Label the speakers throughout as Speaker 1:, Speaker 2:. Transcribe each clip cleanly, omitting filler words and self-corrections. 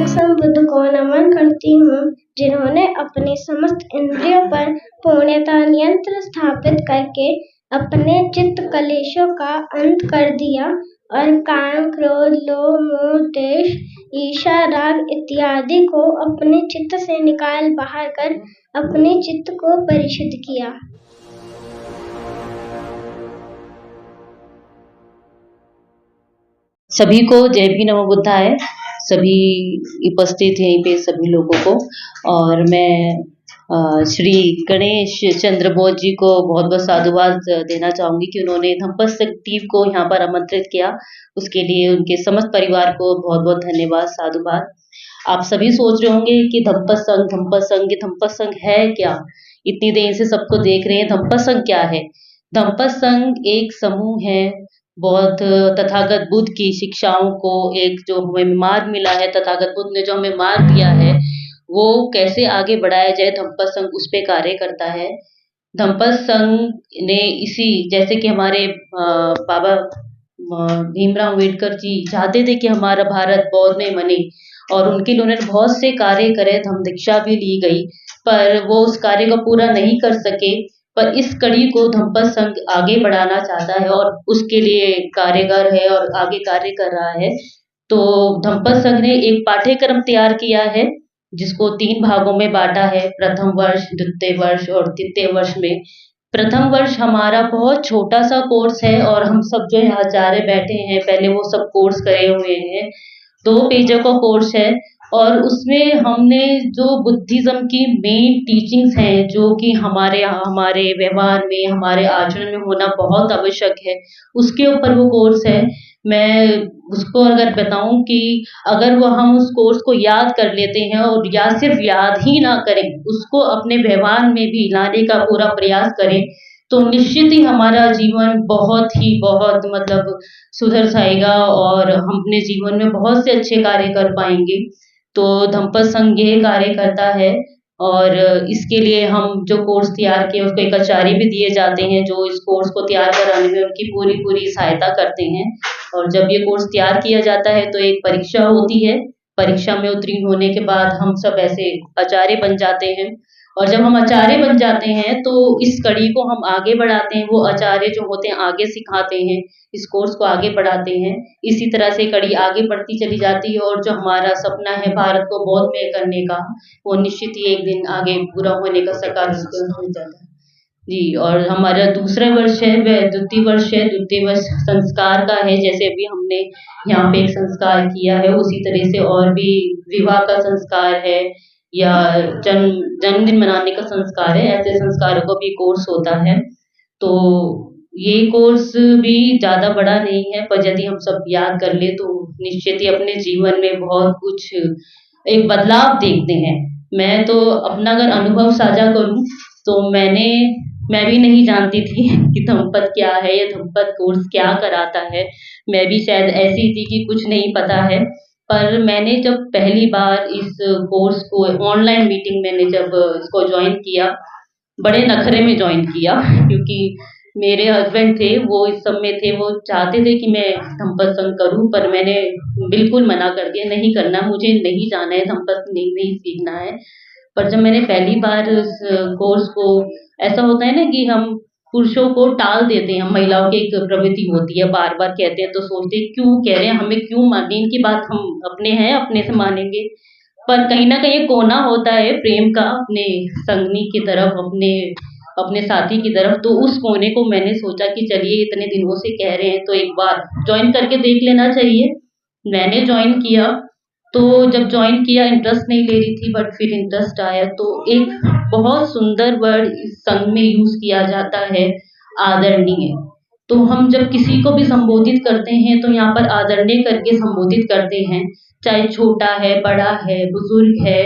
Speaker 1: सम बुद्ध को नमन करती हूँ, जिन्होंने अपनी समस्त इंद्रियों पर पूर्णतः नियंत्रण स्थापित करके अपने चित्त कलेशों का अंत कर दिया और काम, क्रोध, लोभ, मोह, द्वेष, ईर्ष्या, राग इत्यादि को अपने चित्त से निकाल बाहर कर अपने चित्त को परिशुद्ध किया।
Speaker 2: सभी को जय भी नमो बुद्धाय। सभी उपस्थित यहीं पे सभी लोगों को, और मैं श्री गणेश चंद्र बोस जी को बहुत बहुत साधुवाद देना चाहूंगी कि उन्होंने धम्पस टीम को यहाँ पर आमंत्रित किया। उसके लिए उनके समस्त परिवार को बहुत बहुत धन्यवाद, साधुवाद। आप सभी सोच रहे होंगे कि धम्पस संघ है क्या? इतनी देर से सबको देख रहे हैं, धम्पस संघ क्या है? धम्पस संघ एक समूह है बौद्ध तथागत बुद्ध की शिक्षाओं को, एक जो हमें मार्ग मिला है, तथागत बुद्ध ने जो हमें मार्ग दिया है वो कैसे आगे बढ़ाया जाए, धम्पस संघ उस पे कार्य करता है। धम्पस संघ ने इसी, जैसे कि हमारे बाबा भीमराव अम्बेडकर जी चाहते थे कि हमारा भारत बौद्ध में बने, और उनके लिए उन्होंने बहुत से कार्य करे, धम्म दीक्षा भी ली गई, पर वो उस कार्य को पूरा नहीं कर सके। पर इस कड़ी को धम्पस संघ आगे बढ़ाना चाहता है और उसके लिए कार्यगर है और आगे कार्य कर रहा है। तो धम्पस संघ ने एक पाठ्यक्रम तैयार किया है जिसको 3 भागों में बांटा है, प्रथम वर्ष, द्वितीय वर्ष और तृतीय वर्ष में। प्रथम वर्ष हमारा बहुत छोटा सा कोर्स है और हम सब जो यहाँ आचार्य बैठे हैं पहले वो सब कोर्स करे हुए हैं। 2 पेजों का कोर्स है और उसमें हमने जो बुद्धिज्म की मेन टीचिंग्स हैं, जो कि हमारे व्यवहार में, हमारे आचरण में होना बहुत आवश्यक है, उसके ऊपर वो कोर्स है। मैं उसको अगर बताऊं कि अगर वो हम उस कोर्स को याद कर लेते हैं और या सिर्फ याद ही ना करें, उसको अपने व्यवहार में भी लाने का पूरा प्रयास करें, तो निश्चित ही हमारा जीवन बहुत मतलब सुधर जाएगा और हम अपने जीवन में बहुत से अच्छे कार्य कर पाएंगे। तो धम्पस संघ ये कार्य करता है और इसके लिए हम जो कोर्स तैयार किए उसको एक आचार्य भी दिए जाते हैं जो इस कोर्स को तैयार कराने में उनकी पूरी सहायता करते हैं। और जब ये कोर्स तैयार किया जाता है तो एक परीक्षा होती है, परीक्षा में उत्तीर्ण होने के बाद हम सब ऐसे आचार्य बन जाते हैं। और जब हम आचार्य बन जाते हैं तो इस कड़ी को हम आगे बढ़ाते हैं, वो आचार्य जो होते हैं आगे सिखाते हैं, इस कोर्स को आगे बढ़ाते हैं। इसी तरह से कड़ी आगे बढ़ती चली जाती है और जो हमारा सपना है भारत को बौद्ध में करने का, वो निश्चित ही एक दिन आगे पूरा होने का साकार हो जाता है जी। और हमारा दूसरा वर्ष है वह द्वितीय वर्ष है। द्वितीय वर्ष संस्कार का है, जैसे अभी हमने यहाँ पे एक संस्कार किया है उसी तरह से और भी विवाह का संस्कार है या जन्मदिन मनाने का संस्कार है, ऐसे संस्कारों का भी कोर्स होता है। तो ये कोर्स भी ज्यादा बड़ा नहीं है, पर यदि हम सब याद कर ले तो निश्चित ही अपने जीवन में बहुत कुछ एक बदलाव देखते हैं। मैं तो अपना अगर अनुभव साझा करूं तो मैं भी नहीं जानती थी कि धम्पत क्या है या धम्पत कोर्स क्या कराता है। मैं भी शायद ऐसी थी कि कुछ नहीं पता है, पर मैंने जब पहली बार इस कोर्स को ऑनलाइन मीटिंग मैंने जब इसको ज्वाइन किया, बड़े नखरे में ज्वाइन किया क्योंकि मेरे हस्बैंड थे वो इस सब में थे, वो चाहते थे कि मैं धम्पस संघ करूं, पर मैंने बिल्कुल मना कर दिया, नहीं करना, मुझे नहीं जाना है, धम्पस नहीं सीखना है। पर जब मैंने पहली बार इस कोर्स को, ऐसा होता है ना कि हम पुरुषों को टाल देते हैं, महिलाओं की एक प्रवृत्ति होती है, बार बार कहते हैं तो सोचते हैं क्यों कह रहे हैं, हमें क्यों माने, इनकी बात हम अपने हैं अपने से मानेंगे। पर कहीं ना कहीं कोना होता है प्रेम का अपने संगनी की तरफ, अपने साथी की तरफ। तो उस कोने को मैंने सोचा कि चलिए इतने दिनों से कह रहे हैं तो एक बार ज्वाइन करके देख लेना चाहिए। मैंने ज्वाइन किया, तो जब ज्वाइन किया इंटरेस्ट नहीं ले रही थी, बट फिर इंटरेस्ट आया। तो एक बहुत सुंदर वर्ड इस संघ में यूज किया जाता है, आदरणीय। तो हम जब किसी को भी संबोधित करते हैं तो यहाँ पर आदरणीय करके संबोधित करते हैं, चाहे छोटा है, बड़ा है, बुजुर्ग है,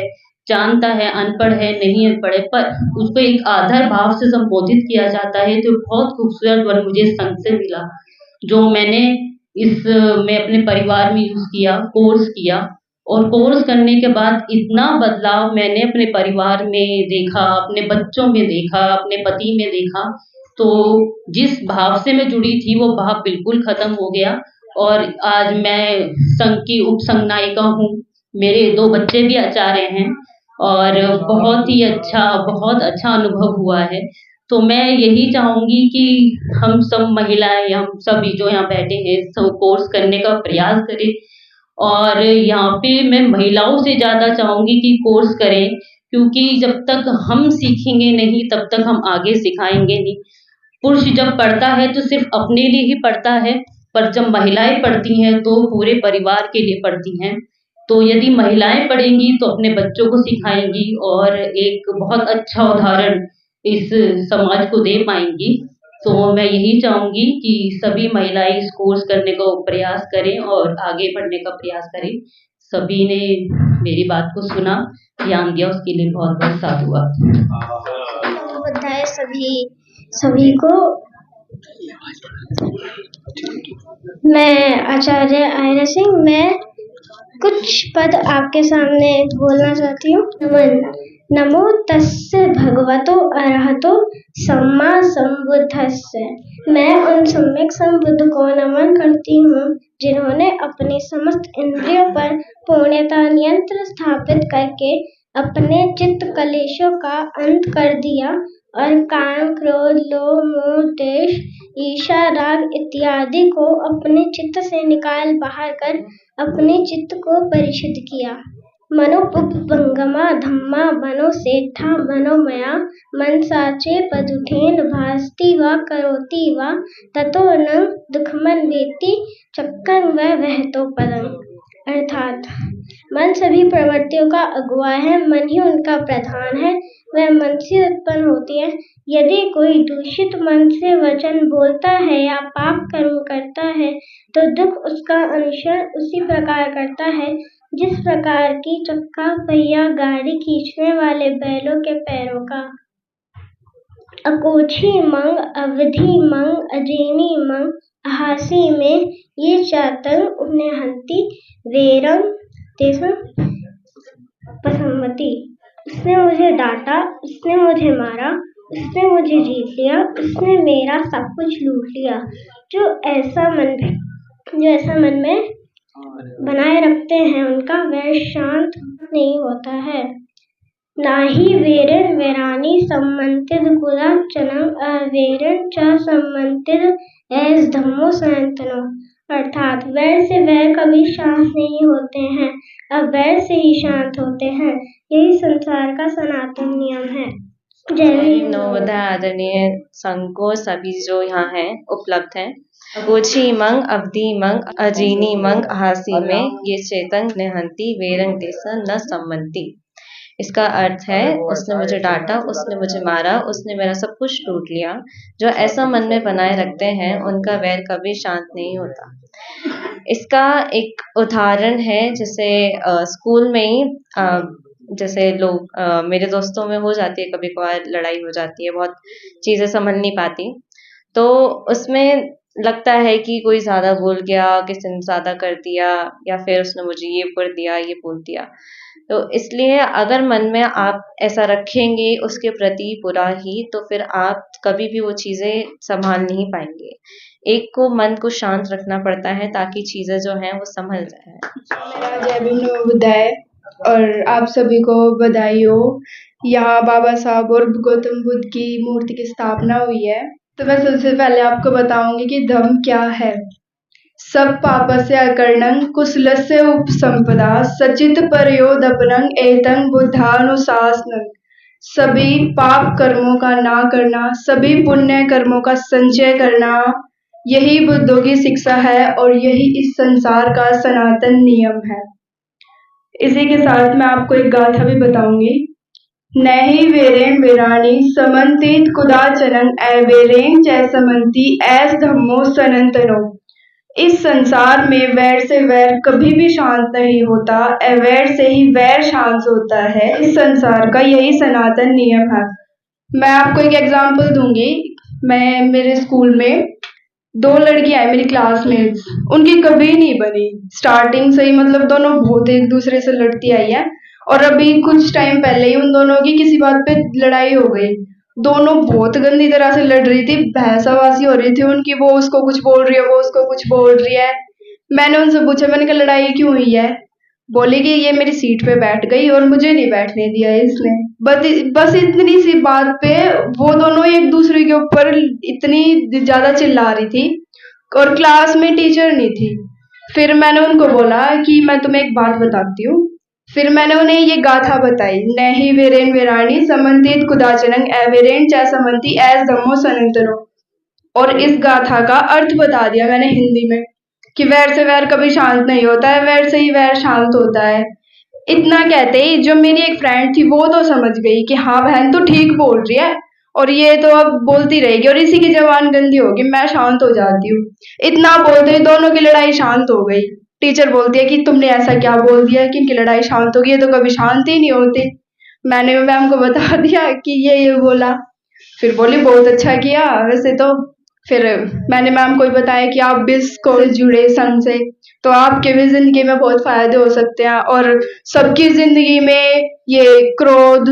Speaker 2: जानता है, अनपढ़ है, नहीं अनपढ़ है, पर उसको एक आदर भाव से संबोधित किया जाता है। तो बहुत खूबसूरत वर्ड मुझे इस संघ से मिला, जो मैंने मैं अपने परिवार में यूज किया, कोर्स किया। और कोर्स करने के बाद इतना बदलाव मैंने अपने परिवार में देखा, अपने बच्चों में देखा, अपने पति में देखा। तो जिस भाव से मैं जुड़ी थी वो भाव बिल्कुल खत्म हो गया और आज मैं संघ की उप संघ नायिका हूँ मेरे 2 बच्चे भी आचार्य हैं और बहुत अच्छा अनुभव हुआ है। तो मैं यही चाहूँगी कि हम सब महिलाएँ, हम सभी जो यहाँ बैठे हैं, सब कोर्स करने का प्रयास करें और यहाँ पे मैं महिलाओं से ज़्यादा चाहूँगी कि कोर्स करें, क्योंकि जब तक हम सीखेंगे नहीं, तब तक हम आगे सिखाएँगे नहीं। पुरुष जब पढ़ता है तो सिर्फ़ अपने लिए ही पढ़ता है, पर जब महिलाएँ पढ़ती हैं तो पूरे परिवार के लिए पढ़ती हैं। तो यदि महिलाएँ पढ़ेंगी तो अपने बच्चों को सिखाएँगी और एक बहुत अच्छा उदाहरण इस समाज को दे पाएँगी। तो मैं यही चाहूँगी कि सभी महिलाएँ इस कोर्स करने का प्रयास करें और आगे बढ़ने का प्रयास करें। सभी ने मेरी बात को सुना, ध्यान दिया, उसके लिए बहुत-बहुत साधुवाद।
Speaker 1: बुधाए सभी को। मैं आचार्य आयरा सिंह, मैं कुछ पद आपके सामने बोलना चाहती हूँ। नमो तस्य भगवतो अरहतो सम्मा संबुद्धस्य। मैं उन सम्यक संबुद्ध को नमन करती हूँ जिन्होंने अपनी समस्त इंद्रियों पर पूर्णतः नियंत्रण स्थापित करके अपने चित्त कलेशों का अंत कर दिया और काम, क्रोध, लोभ, मोह, द्वेष, ईर्ष्या, राग इत्यादि को अपने चित्त से निकाल बाहर कर अपने चित्त को परिशुद्ध किया। मनोपुपंगमा धम्मा मनो सेठा मनोमया मन साचे पदुठेन भास्ति व करोति व ततो न दुखमन वेति चक्कर व वहतो पदम। अर्थात मन सभी प्रवृत्तियों का अगुआ है, मन ही उनका प्रधान है, वह मन से उत्पन्न होती है। यदि कोई दूषित मन से वचन बोलता है या पाप कर्म करता है तो दुख उसका अनुसरण उसी प्रकार करता है जिस प्रकार की चक्का पहिया गाड़ी खींचने वाले बैलों के पैरों का। अकोछी मंग, अवधि मंग, अजेनी मंग, हासी में ये चातंग उन्हें हंती वेरंग तेसं पसंमति। उसने मुझे डांटा, उसने मुझे मारा, उसने मुझे जीत लिया, उसने मेरा सब कुछ लूट लिया। जो ऐसा मन में बनाए रखते हैं उनका वैर शांत नहीं होता है। नाही वेरन वेरानी सम्मंतित कुला चनम अवेरन च सम्मंतित एस धम्मो सनातनो। अर्थात वैर से वैर कभी शांत नहीं होते हैं, अब वैर से ही शांत होते हैं। यही संसार का सनातन नियम है। जय
Speaker 3: नवोदय आदरणीय संघ को सभी जो यहाँ हैं उपलब्ध हैं। अगोछी मंग, अवधि मंग, अजीनी मंग, हासी में ये चेतन निहंती वेरंग देसा न सम्मति। इसका अर्थ है उसने मुझे डांटा, उसने मुझे मारा, उसने मेरा सब कुछ लूट लिया। जो ऐसा मन में बनाए रखते हैं उनका वैर कभी शांत नहीं होता। इसका एक उदाहरण है जैसे स्कूल में ही जैसे लोग मेरे दोस्तों में हो जाती है, कभी कभार लड़ाई हो जाती है, बहुत चीज़ें समझ नहीं पाती, तो उसमें लगता है कि कोई ज़्यादा बोल गया, किसी ने ज़्यादा कर दिया या फिर उसने मुझे ये कर दिया, ये बोल दिया। तो इसलिए अगर मन में आप ऐसा रखेंगे उसके प्रति बुरा ही, तो फिर आप कभी भी वो चीज़ें संभाल नहीं पाएंगे। एक को मन को शांत रखना पड़ता है ताकि चीज़ें जो हैं वो संभल जाए।
Speaker 4: मेरा जय भीम नवोदय और आप सभी को बधाई हो। यहाँ बाबा साहब और गौतम बुद्ध की मूर्ति की स्थापना हुई है। तो मैं सबसे पहले आपको बताऊंगी कि धम्म क्या है। सब पापस्य अकर्णं कुशलस्य उपसंपदा सचित परयोदपनं एतं बुद्धानुशासनं। सभी पाप कर्मों का ना करना, सभी पुण्य कर्मों का संचय करना, यही बुद्धों की शिक्षा है और यही इस संसार का सनातन नियम है। इसी के साथ मैं आपको एक गाथा भी बताऊंगी। नहि वेरेण वेराणी समन्तित कुदाचनं अवेरेण च समन्ति ऐस धम्मो सनातनो। इस संसार में वैर से वैर कभी भी शांत नहीं होता, अवैर से ही वैर शांत होता है। इस संसार का यही सनातन नियम है। मैं आपको एक एग्जांपल दूंगी। मैं मेरे स्कूल में 2 लड़कियां मेरी क्लासमेट्स, उनकी कभी नहीं बनी स्टार्टिंग से ही, मतलब दोनों बहुत एक दूसरे से लड़ती आई है और अभी कुछ टाइम पहले ही उन दोनों की किसी बात पे लड़ाई हो गई। दोनों बहुत गंदी तरह से लड़ रही थी, बहसाबाजी हो रही थी उनकी, वो उसको कुछ बोल रही है, वो उसको कुछ बोल रही है। मैंने उनसे पूछा, मैंने कहा लड़ाई क्यों हुई है? बोली कि ये मेरी सीट पे बैठ गई और मुझे नहीं बैठने दिया इसने। बस इतनी सी बात पे वो दोनों एक दूसरे के ऊपर इतनी ज्यादा चिल्ला रही थी और क्लास में टीचर नहीं थी। फिर मैंने उनको बोला कि मैं तुम्हें एक बात बताती हूँ। फिर मैंने उन्हें ये गाथा बताई, नहीं वीरेन वीराणी समन्तित कुदाचनंग एवेरेन च समन्ति एस धम्मो सनंतनो। और इस गाथा का अर्थ बता दिया मैंने हिंदी में कि वैर से वैर कभी शांत नहीं होता है, वैर से ही वैर शांत होता है। इतना कहते ही जो मेरी एक फ्रेंड थी वो तो समझ गई कि हाँ बहन तो ठीक बोल रही है और ये तो अब बोलती रहेगी और इसी की जबान गंदी होगी, मैं शांत हो जाती हूँ। इतना बोलते ही दोनों की लड़ाई शांत हो गई। टीचर बोलती है कि तुमने ऐसा क्या बोल दिया कि इनकी लड़ाई शांत होगी, ये तो कभी शांत ही नहीं होती। मैंने मैम को बता दिया कि ये बोला। फिर बोली बहुत अच्छा किया वैसे तो। फिर मैंने मैम को भी बताया कि आप भी इसको जुड़े संघ से तो आपके भी जिंदगी में बहुत फायदे हो सकते हैं और सबकी जिंदगी में ये क्रोध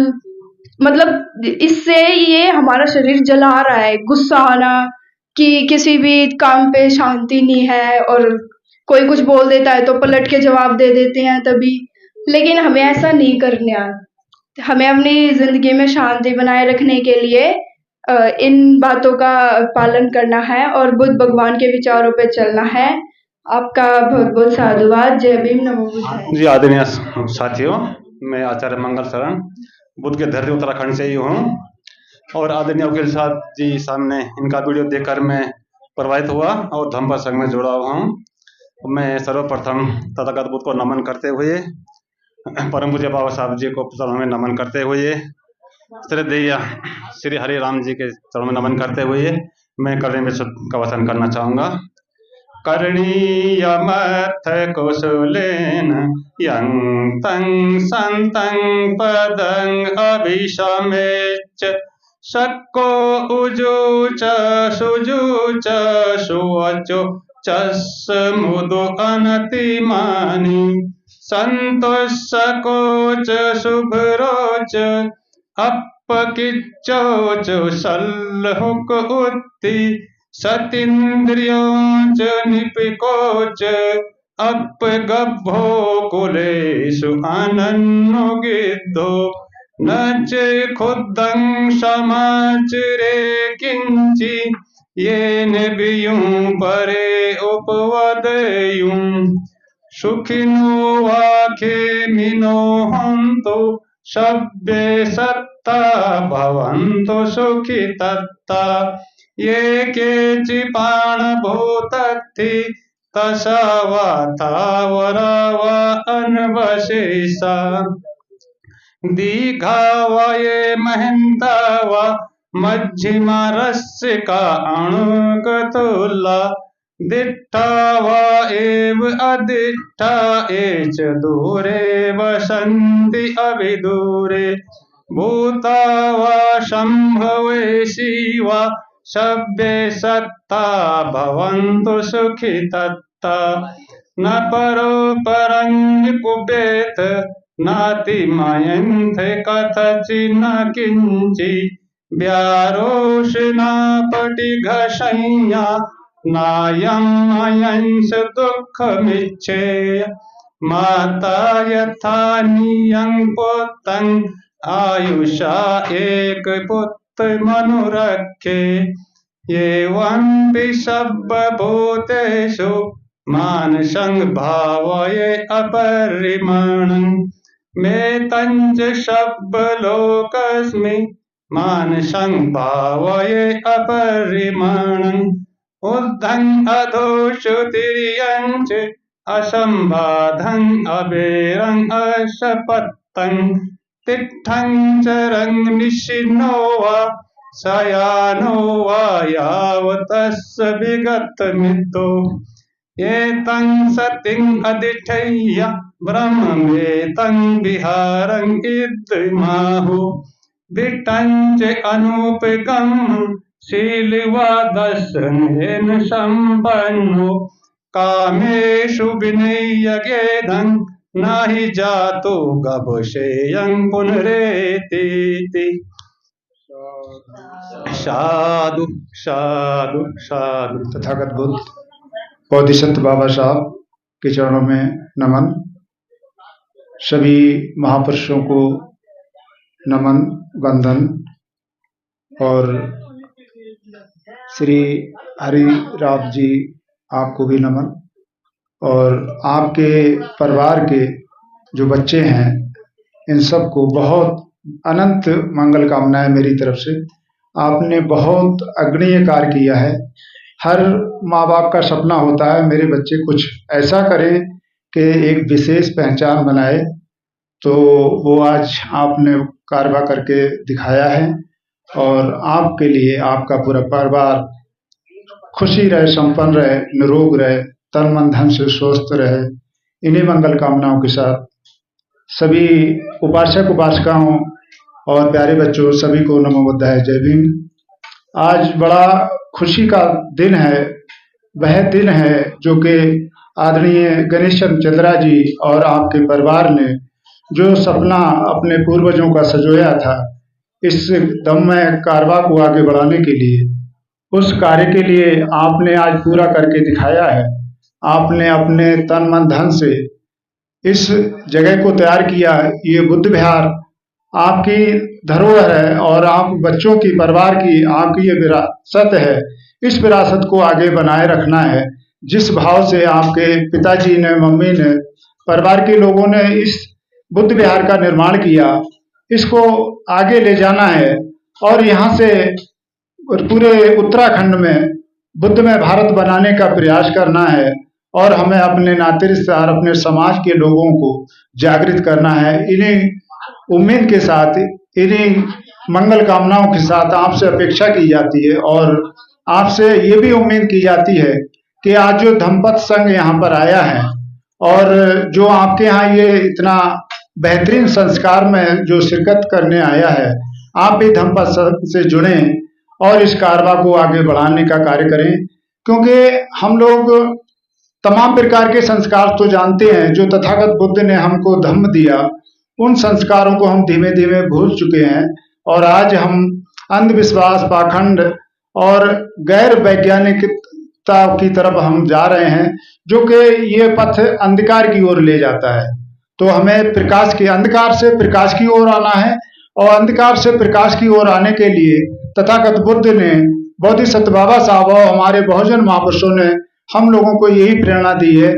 Speaker 4: मतलब इससे ये हमारा शरीर जला रहा है, गुस्सा आना कि किसी भी काम पे शांति नहीं है और कोई कुछ बोल देता है तो पलट के जवाब दे देते हैं तभी। लेकिन हमें ऐसा नहीं करना। हमें अपनी जिंदगी में शांति बनाए रखने के लिए इन बातों का पालन करना है और बुद्ध भगवान के विचारों पे चलना है। आपका बहुत बहुत साधुवाद। जय भीम, नमो बुद्धाय।
Speaker 5: जी आदरणीय साथियों, मैं आचार्य मंगल शरण बुद्ध के धरती उत्तराखंड से ही हूँ और आदरणीय वकील साहब जी सामने इनका वीडियो देखकर मैं प्रभावित हुआ और धम्म संघ में जुड़ा हुआ हूँ। मैं सर्वप्रथम तथागत बुद्ध को नमन करते हुए, परम पूज्य बाबा साहब जी को चरणों में नमन करते हुए, श्रद्धेय श्री हरि राम जी के चरणों में नमन करते हुए मैं करणी में का वचन करना चाहूँगा। करणीयमथ कुशलेन यं तं संतं पदं अभिशमेच्च शक्को उजुच सुजुच सुवचो चस्मुदो अनतिमानि संतोषकोच शुभरोच अपकिच्चोच सल्हुक उत्ति सतीन्द्रियों च निपिकोच अपगभ्भो कुलेषु अनन्यो गिद्धो न च खुद्धं समाचरे किंचि येन बियुं परे उपवदेयुं सुखिनो वाखेमिनो हन्तु सभ्ये सत्ता भवन्तु सुखितत्ता ये केचिपाणभूतत्ति तसावाथा वरावा अन्वशेषा दीघा वा ये महन्ता वा मध्यमा रस्सिका अणुकतुला दिट्ठा वा एव अदिट्ठा एच दूरे वसन्ति अभिदूरे भूता वा सम्भवेशी वा सभ्ये सत्ता भवन्तु सुखितत्ता न परो परं कुपेत नाति मयन्थ कथचिन्न किंचि व्यारोषणा पटिघशय्या नायम् अयंस दुःखमिच्छेय माता यथा नियं पुत्रं आयुषा एक पुत्र मनुरक्षे एवं सर्वभूतेषु मानसं भावये अपरिमाणं मेतञ्च सर्वलोकस्मि मानसं भावये अपरिमाणम् ऊर्ध्वं अधोश्रुतिर्यं च असंबाधं अबेरं असपत्तं तिष्ठं चरं निशिनो वा शयानो वा यावतस्य विगतमितो एतं सतिं अधिष्ठय्य ब्रह्ममेतं विहारं इदमाहु विट्टं च अनुपगं शीलवादस्सनेन सम्पन्नो कामेषु विनियगेदं नहि जातो गभसेयं पुनरेति। साधु साधु साधु।
Speaker 6: तथागत बुद्ध बोधिसत्व बाबा साहब के चरणों में नमन। सभी महापुरुषों को नमन वंदन और श्री हरि राव जी आपको भी नमन और आपके परिवार के जो बच्चे हैं इन सबको बहुत अनंत मंगल कामनाएं मेरी तरफ से। आपने बहुत अग्रणीय कार्य किया है। हर माँ बाप का सपना होता है मेरे बच्चे कुछ ऐसा करें कि एक विशेष पहचान बनाए, तो वो आज आपने कारवा करके दिखाया है और आपके लिए आपका पूरा परिवार खुशी रहे, संपन्न रहे, निरोग रहे, तन मन धन से स्वस्थ रहे। इन्हीं मंगल कामनाओं के साथ सभी उपासक उपासिकाओं और प्यारे बच्चों सभी को नमो बुद्धाय, जय भीम। आज बड़ा खुशी का दिन है। वह दिन है जो कि आदरणीय गणेश चंद्रा जी और आपके परिवार ने जो सपना अपने पूर्वजों का सजोया था इस दम्मय कारवा को आगे बढ़ाने के लिए, उस कार्य के लिए आपने आज पूरा करके दिखाया है। आपने अपने तन मन धन से इस जगह को तैयार किया। ये बुद्ध विहार आपकी धरोहर है और आप बच्चों की परिवार की आपकी ये विरासत है। इस विरासत को आगे बनाए रखना है। जिस भाव से आपके पिताजी ने, मम्मी ने, परिवार के लोगों ने इस बुद्ध विहार का निर्माण किया, इसको आगे ले जाना है और यहाँ से पूरे उत्तराखंड में बुद्धमय भारत बनाने का प्रयास करना है और हमें अपने नाते रिश्तेदार, अपने समाज के लोगों को जागृत करना है। इन्हीं उम्मीद के साथ, इन्हीं मंगल कामनाओं के साथ आपसे अपेक्षा की जाती है और आपसे ये भी उम्मीद की जाती है कि आज जो धम्मपद संघ यहाँ पर आया है और जो आपके यहाँ ये इतना बेहतरीन संस्कार में जो शिरकत करने आया है, आप भी धम्मपद संघ से जुड़ें और इस कारवा को आगे बढ़ाने का कार्य करें। क्योंकि हम लोग तमाम प्रकार के संस्कार तो जानते हैं जो तथागत बुद्ध ने हमको धम्म दिया, उन संस्कारों को हम धीमे धीमे भूल चुके हैं और आज हम अंधविश्वास, पाखंड और गैर वैज्ञानिकता की तरफ हम जा रहे हैं, जो कि ये पथ अंधकार की ओर ले जाता है। तो हमें प्रकाश के, अंधकार से प्रकाश की ओर आना है और अंधकार से प्रकाश की ओर आने के लिए तथागत बुद्ध ने, बोधिसत्व बाबा साहब और हमारे बहुजन महापुरुषों ने हम लोगों को यही प्रेरणा दी है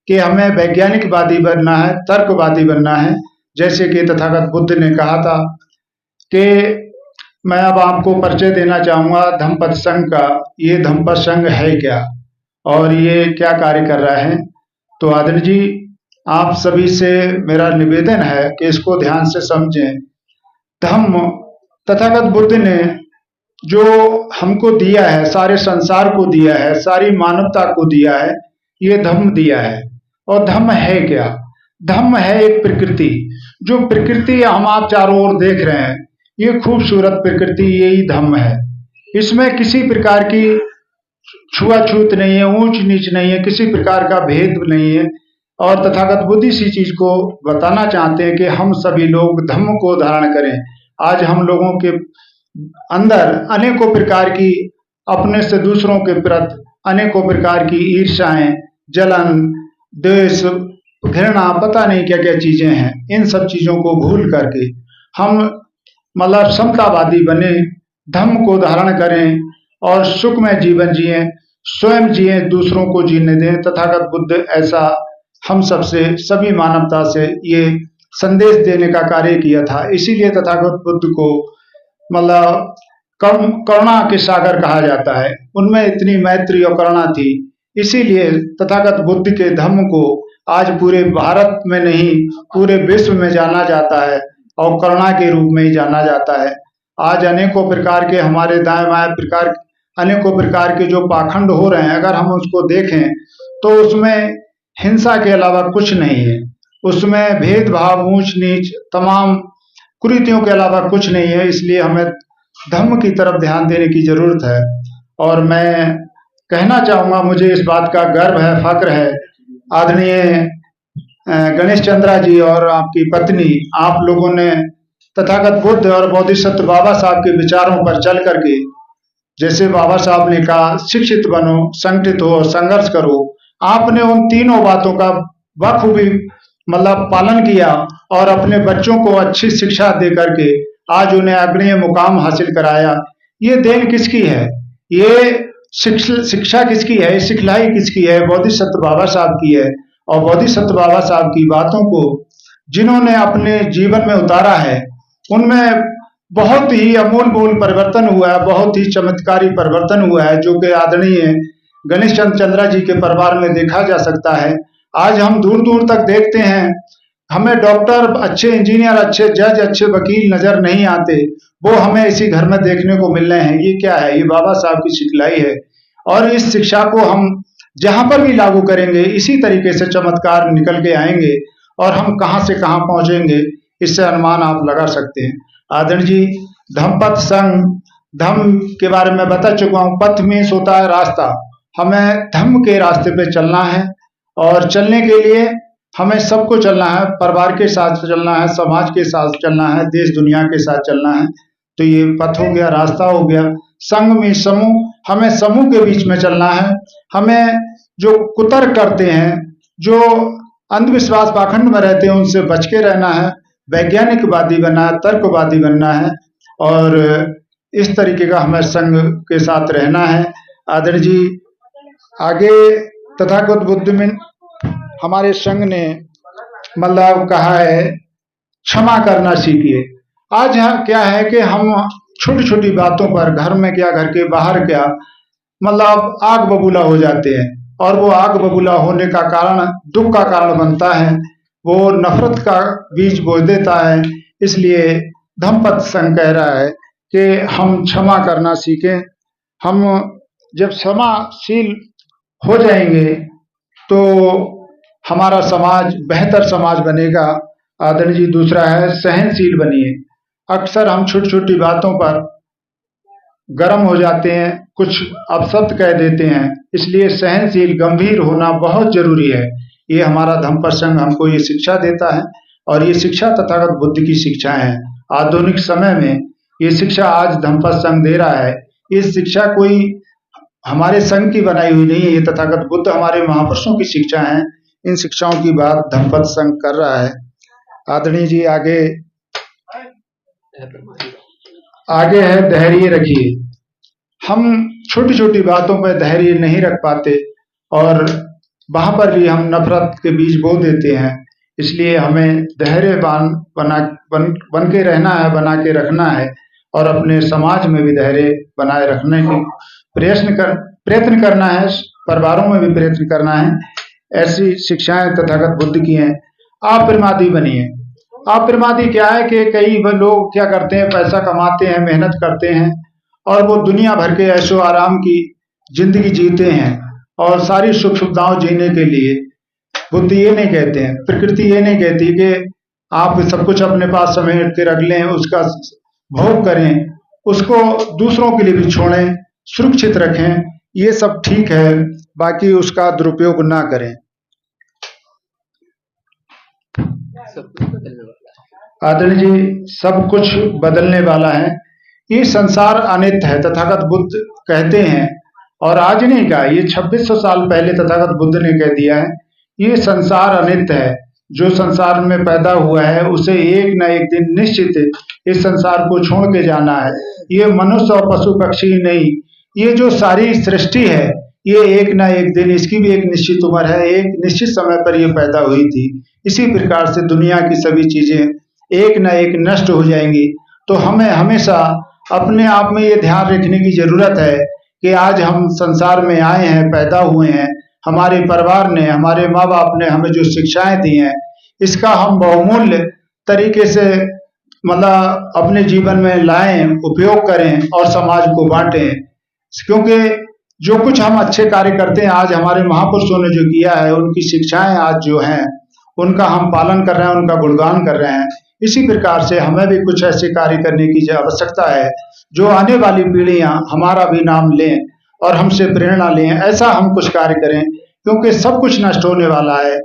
Speaker 6: कि हमें वैज्ञानिकवादी बनना है, तर्कवादी बनना है। जैसे कि तथागत बुद्ध ने कहा था कि मैं अब आपको परिचय देना चाहूँगा धम्मपद संघ का। ये धम्मपद संघ है क्या और ये क्या कार्य कर रहा है। तो आदरणीय जी, आप सभी से मेरा निवेदन है कि इसको ध्यान से समझें। धम्म तथागत बुद्ध ने जो हमको दिया है, सारे संसार को दिया है, सारी मानवता को दिया है, ये धम्म दिया है। और धम्म है क्या? धम्म है एक प्रकृति। जो प्रकृति हम आप चारों ओर देख रहे हैं, ये खूबसूरत प्रकृति, यही धम्म है। इसमें किसी प्रकार की छुआछूत नहीं है, ऊंच नीच नहीं है, किसी प्रकार का भेद नहीं है। और तथागत बुद्ध इसी चीज को बताना चाहते हैं कि हम सभी लोग धम्म को धारण करें। आज हम लोगों के अंदर अनेकों प्रकार की, अपने से दूसरों के प्रति अनेकों प्रकार की ईर्ष्याएं, जलन, द्वेष, घृणा, पता नहीं क्या क्या चीजें हैं। इन सब चीजों को भूल करके हम मतलब समतावादी बने, धम्म को धारण करें और सुखमय जीवन जिएं, स्वयं जिएं, दूसरों को जीने दें। तथागत बुद्ध ऐसा हम सबसे, सभी मानवता से ये संदेश देने का कार्य किया था। इसीलिए तथागत बुद्ध को मतलब करुणा के सागर कहा जाता है। उनमें इतनी मैत्री और करुणा थी, इसीलिए तथागत बुद्ध के धम्म को आज पूरे भारत में नहीं, पूरे विश्व में जाना जाता है और करुणा के रूप में ही जाना जाता है। आज अनेकों प्रकार के हमारे दाएं बाएं प्रकार, अनेकों प्रकार के जो पाखंड हो रहे हैं, अगर हम उसको देखें तो उसमें हिंसा के अलावा कुछ नहीं है। उसमें भेदभाव, ऊंच नीच, तमाम कुरीतियों के अलावा कुछ नहीं है। इसलिए हमें धम्म की तरफ ध्यान देने की जरूरत है। और मैं कहना चाहूँगा, मुझे इस बात का गर्व है, फक्र है, आदरणीय गणेश चंद्रा जी और आपकी पत्नी, आप लोगों ने तथागत बुद्ध और बोधिसत्व बाबा साहब के विचारों पर चल करके, जैसे बाबा साहब ने कहा, शिक्षित बनो, संगठित हो और संघर्ष करो, आपने उन तीनों बातों का बखूबी मतलब पालन किया और अपने बच्चों को अच्छी शिक्षा दे करके आज उन्हें अग्रणीय मुकाम हासिल कराया। ये देन किसकी है? ये शिक्षा किसकी है? सिखलाई किसकी है? बोधिसत्व बाबा साहब की है। और बोधिसत्व बाबा साहब की बातों को जिन्होंने अपने जीवन में उतारा है, उनमें बहुत ही अमूल परिवर्तन हुआ है, बहुत ही चमत्कारी परिवर्तन हुआ है, जो कि आदरणीय गणेश चंद्र चंद्रा जी के परिवार में देखा जा सकता है। आज हम दूर दूर तक देखते हैं, हमें डॉक्टर, अच्छे इंजीनियर, अच्छे जज, अच्छे वकील नजर नहीं आते, वो हमें इसी घर में देखने को मिल रहे हैं। ये क्या है? ये बाबा साहब की सिखलाई है। और इस शिक्षा को हम जहां पर भी लागू करेंगे, इसी तरीके से चमत्कार निकल के आएंगे और हम कहां से कहां पहुंचेंगे, इससे अनुमान आप लगा सकते हैं। आदरणीय जी, धम्मपथ संघ, धम्म के बारे में बता चुका हूं। पथ मीन्स होता है रास्ता। हमें धम्म के रास्ते पे चलना है और चलने के लिए हमें सबको चलना है। परिवार के साथ चलना है, समाज के साथ चलना है, देश दुनिया के साथ चलना है। तो ये पथ हो गया, रास्ता हो गया। संघ में समूह, हमें समूह के बीच में चलना है। हमें जो कुतर्क करते हैं, जो अंधविश्वास पाखंड में रहते हैं, उनसे बच के रहना है। वैज्ञानिकवादी बनना है, तर्कवादी बनना है और इस तरीके का हमें संघ के साथ रहना है। आदरणीय जी, आगे तथागत बुद्ध में हमारे संघ ने मतलब कहा है, क्षमा करना सीखिए। आज क्या है कि हम छोटी छोटी बातों पर, घर में क्या, घर के बाहर क्या, मतलब आग बबूला हो जाते हैं और वो आग बबूला होने का कारण दुख का कारण बनता है, वो नफरत का बीज बो देता है। इसलिए धम्मपथ संघ कह रहा है कि हम क्षमा करना सीखें। हम जब क्षमाशील हो जाएंगे तो हमारा समाज बेहतर समाज बनेगा। आदरणीय जी, दूसरा है सहनशील बनिए। अक्सर हम छोटी छोटी बातों पर गर्म हो जाते हैं, कुछ अपशब्द कह देते हैं, इसलिए सहनशील, गंभीर होना बहुत जरूरी है। ये हमारा धम्मपथ संघ हमको ये शिक्षा देता है और ये शिक्षा तथागत बुद्ध की शिक्षा है। आधुनिक समय में ये शिक्षा आज धम्मपथ संघ दे रहा है। ये शिक्षा कोई हमारे संघ की बनाई हुई नहीं है, ये तथागत बुद्ध हमारे महापुरुषों की शिक्षा है। इन शिक्षाओं की बात धम्मपथ संघ कर रहा है। आदरणीय जी, आगे है धैर्य रखिए। हम छोटी छोटी बातों पर धैर्य नहीं रख पाते और वहां पर भी हम नफरत के बीज बो देते हैं। इसलिए हमें धैर्यवान बन के रहना है, बना के रखना है और अपने समाज में भी धैर्य बनाए रखने की प्रयत्न करना है, परिवारों में भी प्रयत्न करना है। ऐसी शिक्षाएं तथागत बुद्ध की हैं। अप्रमादी बनिए। अप्रमादी क्या है कि कई लोग क्या करते हैं, पैसा कमाते हैं, मेहनत करते हैं और वो दुनिया भर के ऐशो आराम की जिंदगी जीते हैं और सारी सुख सुविधाओं जीने के लिए बुद्ध ये नहीं कहते हैं, प्रकृति ये नहीं कहती कि आप सब कुछ अपने पास समेट के रख लें, उसका भोग करें, उसको दूसरों के लिए भी छोड़ें, सुरक्षित रखें। ये सब ठीक है, बाकी उसका दुरुपयोग ना करें। आदरणीय जी, सब कुछ बदलने वाला है। ये संसार अनित्य है, तथागत बुद्ध कहते हैं। और आज नहीं कहा, ये 2600 साल पहले तथागत बुद्ध ने कह दिया है। ये संसार अनित्य है। जो संसार में पैदा हुआ है उसे एक न एक दिन निश्चित इस संसार को छोड़ के जाना है। ये मनुष्य और पशु पक्षी नहीं, ये जो सारी सृष्टि है, ये एक न एक दिन, इसकी भी एक निश्चित उम्र है, एक निश्चित समय पर ये पैदा हुई थी। इसी प्रकार से दुनिया की सभी चीजें एक न एक नष्ट हो जाएंगी। तो हमें हमेशा अपने आप में ये ध्यान रखने की जरूरत है कि आज हम संसार में आए हैं, पैदा हुए हैं, हमारे परिवार ने, हमारे माँ बाप ने हमें जो शिक्षाएं दी हैं, इसका हम बहुमूल्य तरीके से मतलब अपने जीवन में लाएं, उपयोग करें और समाज को बांटें। क्योंकि जो कुछ हम अच्छे कार्य करते हैं, आज हमारे महापुरुषों ने जो किया है, उनकी शिक्षाएं आज जो हैं, उनका हम पालन कर रहे हैं, उनका गुणगान कर रहे हैं। इसी प्रकार से हमें भी कुछ ऐसे कार्य करने की आवश्यकता है जो आने वाली पीढ़ियां हमारा भी नाम लें और हमसे प्रेरणा लें। ऐसा हम कुछ कार्य करें, क्योंकि सब कुछ नष्ट होने वाला है।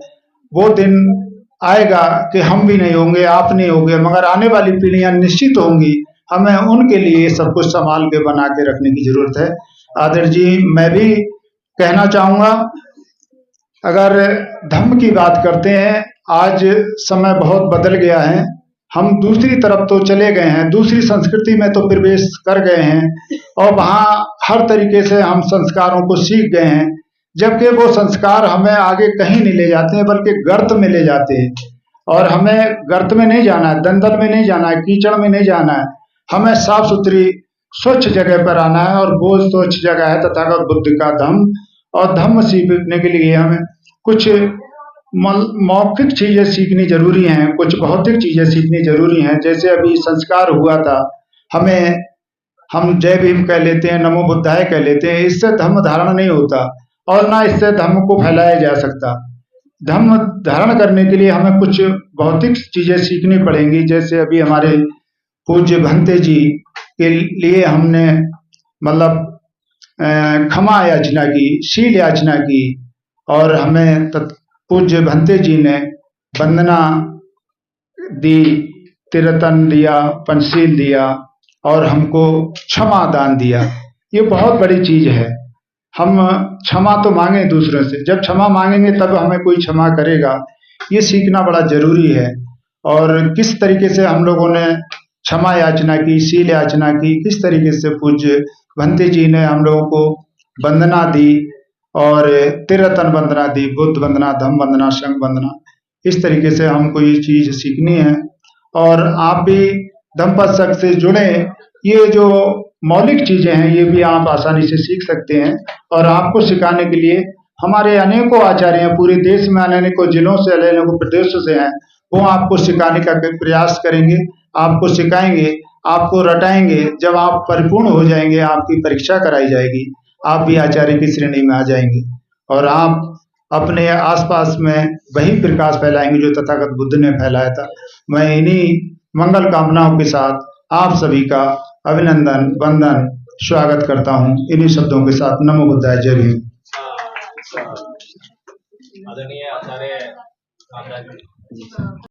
Speaker 6: वो दिन आएगा कि हम भी नहीं होंगे, आप नहीं होंगे, मगर आने वाली पीढ़ियां निश्चित होंगी। हमें उनके लिए सब कुछ संभाल के बना के रखने की जरूरत है। आदरणीय जी, मैं भी कहना चाहूँगा अगर धम्म की बात करते हैं, आज समय बहुत बदल गया है। हम दूसरी तरफ तो चले गए हैं, दूसरी संस्कृति में तो प्रवेश कर गए हैं और वहाँ हर तरीके से हम संस्कारों को सीख गए हैं, जबकि वो संस्कार हमें आगे कहीं नहीं ले जाते हैं बल्कि गर्त में ले जाते हैं। और हमें गर्त में नहीं जाना है, दलदल में नहीं जाना है, कीचड़ में नहीं जाना है। हमें साफ सुथरी स्वच्छ जगह पर आना है और वो स्वच्छ जगह है तथागत बुद्ध का धम्म। और धम्म सीखने के लिए हमें कुछ मौखिक चीज़ें सीखनी जरूरी हैं, कुछ भौतिक चीज़ें सीखनी जरूरी हैं। जैसे अभी संस्कार हुआ था, हम जय भीम कह लेते हैं, नमो बुद्धाय कह लेते हैं, इससे धम्म धारण नहीं होता और ना इससे धम्म को फैलाया जा सकता। धम्म धारण करने के लिए हमें कुछ भौतिक चीज़ें सीखनी पड़ेंगी। जैसे अभी हमारे पूज्य भंते जी के लिए हमने मतलब क्षमा याचना की, शील याचना की और हमें पूज्य भंते जी ने वंदना दी, तिरतन दिया, पंचशील दिया और हमको क्षमा दान दिया। ये बहुत बड़ी चीज है। हम क्षमा तो मांगे दूसरों से, जब क्षमा मांगेंगे तब हमें कोई क्षमा करेगा। ये सीखना बड़ा जरूरी है। और किस तरीके से हम लोगों ने क्षमा याचना की, शील याचना की, किस तरीके से पूज्य भंते जी ने हम लोगों को वंदना दी और तिरतन वंदना दी, बुद्ध वंदना, धम्म वंदना, संघ वंदना। इस तरीके से हमको ये चीज सीखनी है। और आप भी धम्मपद से जुड़े, ये जो मौलिक चीजें हैं ये भी आप आसानी से सीख सकते हैं। और आपको सिखाने के लिए हमारे अनेकों आचार्य हैं, पूरे देश में अनेकों जिलों से, अनेकों प्रदेशों से हैं, वो आपको सिखाने का प्रयास करेंगे, आपको सिखाएंगे, आपको रटाएंगे। जब आप परिपूर्ण हो जाएंगे, आपकी परीक्षा कराई जाएगी, आप भी आचार्य की श्रेणी में आ जाएंगे और आप अपने आसपास में वही प्रकाश फैलाएंगे जो तथागत बुद्ध ने फैलाया था। मैं इन्हीं मंगल कामनाओं के साथ आप सभी का अभिनंदन, वंदन, स्वागत करता हूँ। इन्हीं शब्दों के साथ नमो बुद्धाय, जय भीम।
Speaker 7: आदरणीय आचार्य